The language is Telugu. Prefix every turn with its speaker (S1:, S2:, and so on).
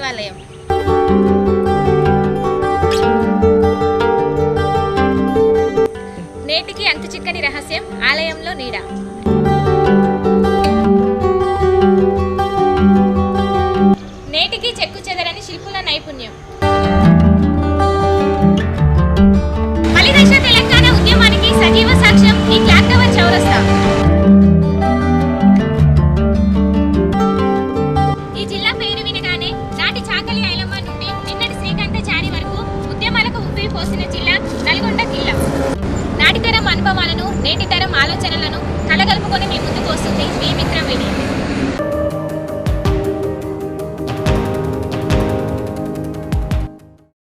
S1: దేవాలయం. నేటికి అంతు చిక్కని రహస్యం ఆలయంలో నీడ. నేటికి చెక్కు చెదరని శిల్పుల నైపుణ్యం. మలిదశ తెలంగాణ ఉద్యమానికి సజీవ సాక్ష్యం ఈ క్లాక్ టవర్ చౌరస్తా. ఈ జిల్లా పేరు వినగానే నాటి చాకలి ఐలమ్మ నుండి నిన్నటి శ్రీకాంతాచారి వరకు ఉద్యమాలకు ఊపిరి పోసిన జిల్లా నల్గొండ జిల్లా. నాటి తరం అనుభవాలను నేటి తరం ఆలోచనలను కలగలుపుకొని మీ ముందుకు వస్తుంది మీ మిత్రం విని.